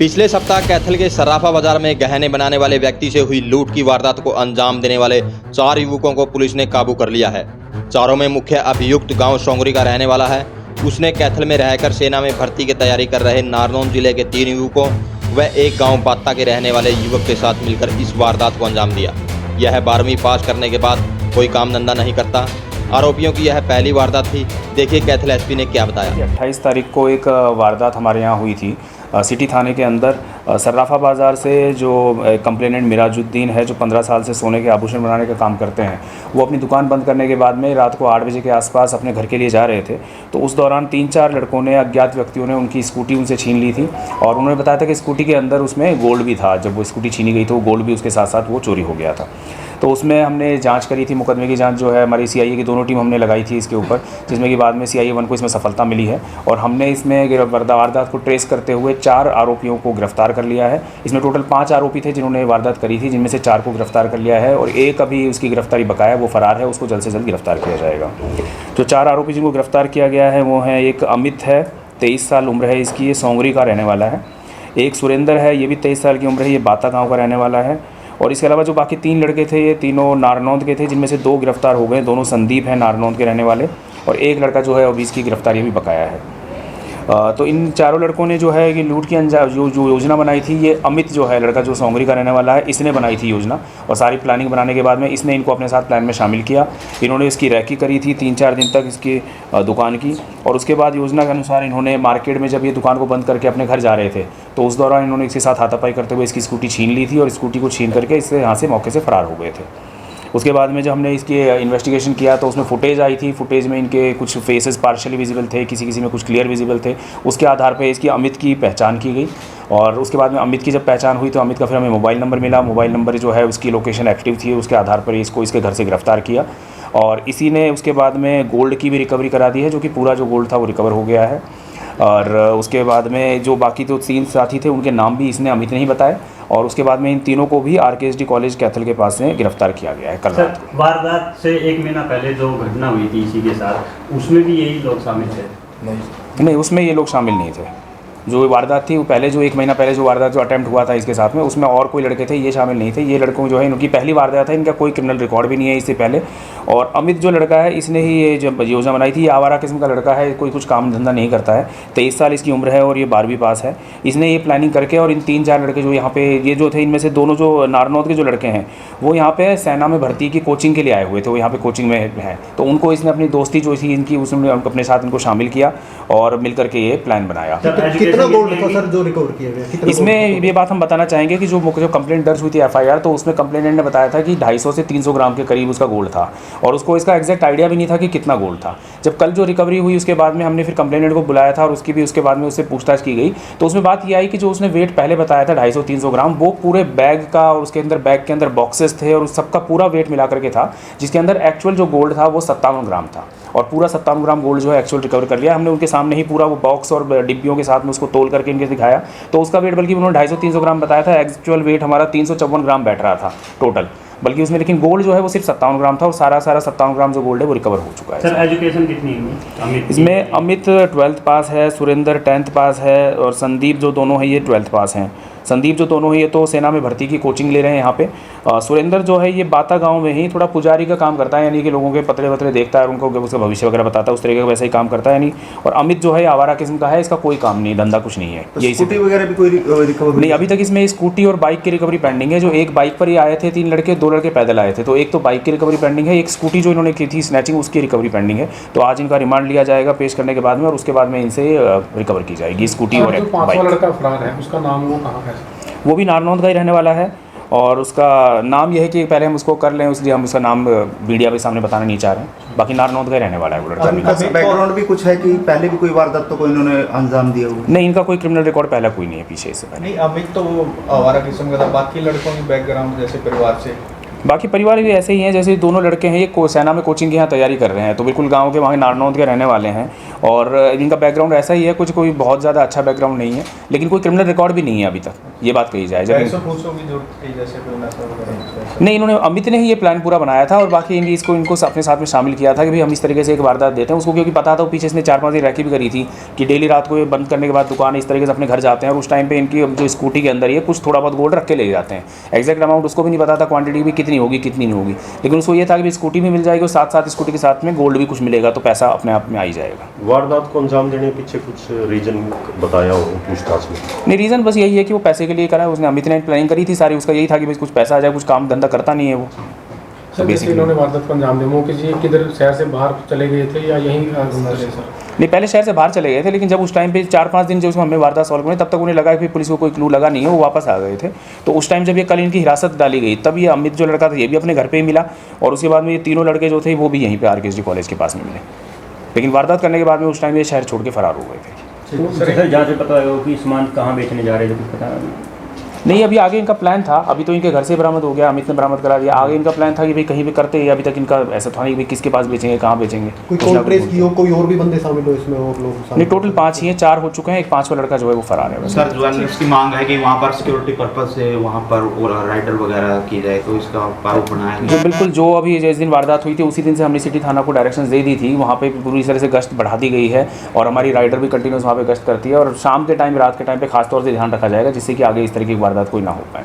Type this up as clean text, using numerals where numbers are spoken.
पिछले सप्ताह कैथल के सर्राफा बाजार में गहने बनाने वाले व्यक्ति से हुई लूट की वारदात को अंजाम देने वाले 4 युवकों को पुलिस ने काबू कर लिया है। चारों में मुख्य अभियुक्त गांव सोंगरी का रहने वाला है। उसने कैथल में रहकर सेना में भर्ती की तैयारी कर रहे नारनौंद जिले के 3 युवकों व एक गाँव बात्ता के रहने वाले युवक के साथ मिलकर इस वारदात को अंजाम दिया। यह 12वीं पास करने के बाद कोई काम धंधा नहीं करता। आरोपियों की यह पहली वारदात थी। देखिए कैथल एसपी ने क्या बताया। 28 तारीख को एक वारदात हमारे यहाँ हुई थी सिटी थाने के अंदर। सर्राफा बाज़ार से जो कंप्लेनेंट मिराजुद्दीन है, जो 15 साल से सोने के आभूषण बनाने का काम करते हैं, वो अपनी दुकान बंद करने के बाद में रात को 8 बजे के आसपास अपने घर के लिए जा रहे थे। तो उस दौरान 3-4 लड़कों ने, अज्ञात व्यक्तियों ने उनकी स्कूटी उनसे छीन ली थी और उन्होंने बताया था कि स्कूटी के अंदर उसमें गोल्ड भी था। जब वो स्कूटी छीनी गई तो वो गोल्ड भी उसके साथ साथ वो चोरी हो गया था। तो उसमें हमने जांच करी थी। मुकदमे की जांच जो है हमारी सीआईए की दोनों टीम हमने लगाई थी इसके ऊपर, जिसमें कि बाद में सीआईए 1 को इसमें सफलता मिली है और हमने इसमें वारदात को ट्रेस करते हुए 4 आरोपियों को गिरफ्तार कर लिया है। इसमें टोटल 5 आरोपी थे जिन्होंने वारदात करी थी, जिनमें से 4 को गिरफ्तार कर लिया है और एक अभी उसकी गिरफ्तारी बकाया, वो फरार है, उसको जल्द से जल्द गिरफ्तार किया जाएगा। जो 4 आरोपी जिनको गिरफ्तार किया गया है वो हैं, एक अमित है, 23 साल उम्र है इसकी, ये सोंगरी का रहने वाला है। एक सुरेंद्र है, ये भी 23 साल की उम्र है, ये बाता गाँव का रहने वाला है। और इसके अलावा जो बाकी 3 लड़के थे, ये तीनों नारनौंद के थे, जिनमें से 2 गिरफ्तार हो गए। दोनों संदीप हैं, नारनौंद के रहने वाले, और एक लड़का जो है अभी इसकी गिरफ्तारी भी बकाया है। तो इन चारों लड़कों ने जो है कि लूट की जो योजना बनाई थी, ये अमित जो है लड़का जो सोंगरी का रहने वाला है, इसने बनाई थी योजना। और सारी प्लानिंग बनाने के बाद में इसने इनको अपने साथ प्लान में शामिल किया। इन्होंने इसकी रैकी करी थी 3-4 दिन तक इसकी दुकान की, और उसके बाद योजना के अनुसार इन्होंने मार्केट में जब ये दुकान को बंद करके अपने घर जा रहे थे तो उस दौरान इन्होंने इसके साथ हाथापाई करते हुए इसकी स्कूटी छीन ली थी और स्कूटी को छीन करके इससे यहाँ से मौके से फ़रार हो गए थे। उसके बाद में जब हमने इसकी इन्वेस्टिगेशन किया तो उसमें फुटेज आई थी। फुटेज में इनके कुछ फेसेस पार्शियली विजिबल थे, किसी में कुछ क्लियर विजिबल थे। उसके आधार पे इसकी अमित की पहचान की गई और उसके बाद में अमित की जब पहचान हुई तो अमित का फिर हमें मोबाइल नंबर मिला। मोबाइल नंबर जो है उसकी लोकेशन एक्टिव थी, उसके आधार पर इसको इसके घर से गिरफ्तार किया और इसी ने उसके बाद में गोल्ड की भी रिकवरी करा दी है, जो कि पूरा जो गोल्ड था वो रिकवर हो गया है। और उसके बाद में जो बाकी तो 3 साथी थे उनके नाम भी इसने अमित ने ही बताए और उसके बाद में इन तीनों को भी आरकेएसडी कॉलेज कैथल के पास से गिरफ्तार किया गया है कल रात को। वारदात से 1 महीना पहले जो घटना हुई थी इसी के साथ, उसमें भी यही लोग शामिल थे? नहीं, उसमें ये लोग शामिल नहीं थे। जो वारदात थी वो पहले जो 1 महीना पहले जो वारदात जो अटैम्प्ट हुआ था इसके साथ में, उसमें और कोई लड़के थे, ये शामिल नहीं थे। ये लड़कों जो है इनकी पहली वारदात है, इनका कोई क्रिमिनल रिकॉर्ड भी नहीं है इससे पहले। और अमित जो लड़का है, इसने ही ये जब योजना बनाई थी, ये आवारा किस्म का लड़का है, कोई कुछ काम धंधा नहीं करता है। 23 साल इसकी उम्र है और ये 12वीं पास है। इसने ये प्लानिंग करके और इन 3-4 लड़के जो यहाँ पे ये जो थे, इनमें से दोनों जो नारनौंद के जो लड़के हैं वो यहाँ पे सेना में भर्ती की कोचिंग के लिए आए हुए थे, वो यहाँ पे कोचिंग में है। तो उनको इसने अपनी दोस्ती जो थी इनकी, उसने अपने साथ इनको शामिल किया और मिल करके ये प्लान बनाया। कितना गोल्ड था सर जो रिकवर किया गया? इसमें ये बात हम बताना चाहेंगे कि जो कंप्लेंट दर्ज हुई थी एफआईआर, तो उसमें कंप्लेनेंट ने बताया था कि 250 से 300 ग्राम के करीब उसका गोल्ड था और उसको इसका एग्जैक्ट आइडिया भी नहीं था कि कितना गोल्ड था। जब कल जो रिकवरी हुई उसके बाद में हमने फिर कंप्लेनेंट को बुलाया था और उसकी भी उसके बाद में उससे पूछताछ की गई, तो उसमें बात ये आई कि जो उसने वेट पहले बताया था 250-300 ग्राम, वो पूरे बैग का और उसके अंदर बैग के अंदर बॉक्सेस थे और उस सबका पूरा वेट मिला करके था, जिसके अंदर एक्चुअल जो गोल्ड था वो 57 ग्राम था और पूरा 57 ग्राम गोल्ड जो है एक्चुअल रिकवर कर लिया हमने। उनके सामने ही पूरा वो बॉक्स और डिब्बियों के साथ में उसको तोल करके इनके दिखाया, तो उसका वेट बल्कि उन्होंने 250-300 ग्राम बताया था, एक्चुअल वेट हमारा 354 ग्राम बैठ रहा था टोटल, बल्कि उसमें लेकिन गोल्ड जो है वो सिर्फ 57 ग्राम था और सारा 57 ग्राम जो गोल्ड है वो रिकवर हो चुका है। सर एजुकेशन कितनी है इसमें? अमित 12th पास है, सुरेंद्र 10th पास है और संदीप जो दोनों हैं ये 12th पास हैं। संदीप जो दोनों हैं ये तो सेना में भर्ती की कोचिंग ले रहे हैं यहाँ पे। सुरेंद्र जो है ये बाता गांव में ही थोड़ा पुजारी का काम करता है, यानी कि लोगों के पतरे वतरे देखता है और उनको उसका भविष्य वगैरह बताता है, उस तरीके का वैसा ही काम करता है यानी। और अमित जो है आवारा किस्म का है, इसका कोई काम नहीं, धंधा कुछ नहीं है। तो स्कूटी वगैरह भी कोई रिकवर नहीं, अभी तक इसमें स्कूटी और बाइक की रिकवरी पेंडिंग है। जो एक बाइक पर ही आए थे 3 लड़के, 2 लड़के पैदल आए थे, तो एक तो बाइक की रिकवरी पेंडिंग है, एक स्कूटी जो इन्होंने की थी स्नैचिंग उसकी रिकवरी पेंडिंग है। तो आज इनका रिमांड लिया जाएगा पेश करने के बाद में और उसके बाद में इनसे रिकवर की जाएगी स्कूटी और बाइक। लड़का फरार है, उसका नाम वो कहाँ है? वो भी नारनौंद का ही रहने वाला है और उसका नाम यह है कि पहले हम उसको कर लें, इसलिए हम उसका नाम मीडिया के सामने बताना नहीं चाह रहे हैं। बाकी नारनौंद का ही रहने वाला है वो लड़का। बैकग्राउंड भी कुछ है कि पहले भी कोई वारदात तो कोई इन्होंने अंजाम दिया हुआ? नहीं, इनका कोई क्रिमिनल रिकॉर्ड पहला कोई नहीं है पीछे इससे पहले। नहीं, अमित तो वो आवारा किस्म का था, बाकी लड़कों की बैकग्राउंड जैसे परिवार से बाकी परिवार भी ऐसे ही हैं जैसे दोनों लड़के हैं, ये सेना में कोचिंग की यहाँ तैयारी कर रहे हैं, तो बिल्कुल गांव के वहाँ नारनौंद के रहने वाले हैं और इनका बैकग्राउंड ऐसा ही है, कुछ कोई बहुत ज़्यादा अच्छा बैकग्राउंड नहीं है, लेकिन कोई क्रिमिनल रिकॉर्ड भी नहीं है अभी तक, ये बात कही जाए। पैसों पूछों की जरूरत थी जैसे कोई नशा वगैरह? नहीं, इन्होंने अमित ने ही ये प्लान पूरा बनाया था और बाकी इनको अपने साथ में शामिल किया था कि भाई हम इस तरीके से एक वारदात देते हैं उसको, क्योंकि पता था वो पीछे इसने 4-5 दिन रैकी भी करी थी कि डेली रात को ये बंद करने के बाद दुकान इस तरीके से अपने घर जाते हैं और उस टाइम पे इनकी जो स्कूटी के अंदर ही है कुछ थोड़ा बहुत गोल्ड रख के ले जाते हैं। एग्जैक्ट अमाउंट उसको भी नहीं पता था, क्वांटिटी भी कितनी होगी कितनी नहीं होगी, लेकिन उसको ये था कि स्कूटी भी मिल जाएगी और साथ साथ स्कूटी के साथ में गोल्ड भी कुछ मिलेगा तो पैसा अपने आप में आ ही जाएगा। वारदात को अंजाम देने के पीछे कुछ रीजन बताया हो पूछताछ में? नहीं, रीज़न बस यही है कि वो पैसे के लिए करा है उसने। अमित ने प्लानिंग करी थी सारी, उसका यही था कि भाई कुछ पैसा आ जाए, कुछ काम धंधा करता नहीं है वो। सर जैसे इन्होंने वारदात को अंजाम दिया, मुकेश जी किधर शहर से बाहर चले गए थे या यहीं घूमना थे सर? नहीं, पहले शहर से बाहर चले गए थे, लेकिन जब उस टाइम पे 4-5 दिन जब हमने वारदात सॉल्व करी तब तक उन्हें लगा कि पुलिस को कोई क्लू लगा नहीं है, वो वापस आ गए थे। तो उस टाइम जब ये कल इनकी हिरासत डाली गई तब ये अमित जो लड़का था ये भी अपने घर पे ही मिला और उसके बाद में ये तीनों लड़के जो थे वो भी यहीं पे RKSD कॉलेज के पास में मिले, लेकिन वारदात करने के बाद में उस टाइम ये शहर छोड़ के फरार हो गए थे। सर जहाँ से पता लगा कि सामान कहाँ बेचने जा रहे थे कुछ पता नहीं, अभी आगे इनका प्लान था, अभी तो इनके घर से बरामद हो गया, अमित ने बरामद करा दिया। आगे इनका प्लान था कि भाई कहीं भी करते हैं, अभी तक इनका ऐसा था नहीं कि किसके पास बेचेंगे कहाँ बेचेंगे। कोई कॉल ट्रेस की हो, कोई और भी बंदे शामिल हो इसमें और लोग? नहीं, टोटल 5 ही हैं, 4 हो चुके हैं, एक 5वां लड़का जो है वो फरार है। सर ज्वेलर्स की मांग है कि वहाँ पर सिक्योरिटी पर्पज से वहाँ पर राइडर वगैरह की जाए, तो इसका प्रारूप बनाया है। जो बिल्कुल जो अभी जिस दिन वारदात हुई थी उसी दिन से हमने सिटी थाना को डायरेक्शन दे दी थी, वहाँ पे पूरी तरह से गश्त बढ़ा दी गई है और हमारी राइडर भी कंटिन्यूस वहाँ पे गश्त करती है और शाम के टाइम रात के टाइम पे खास तौर से ध्यान रखा जाएगा जिससे कि आगे इस तरह की वारदात कोई ना हो पाए।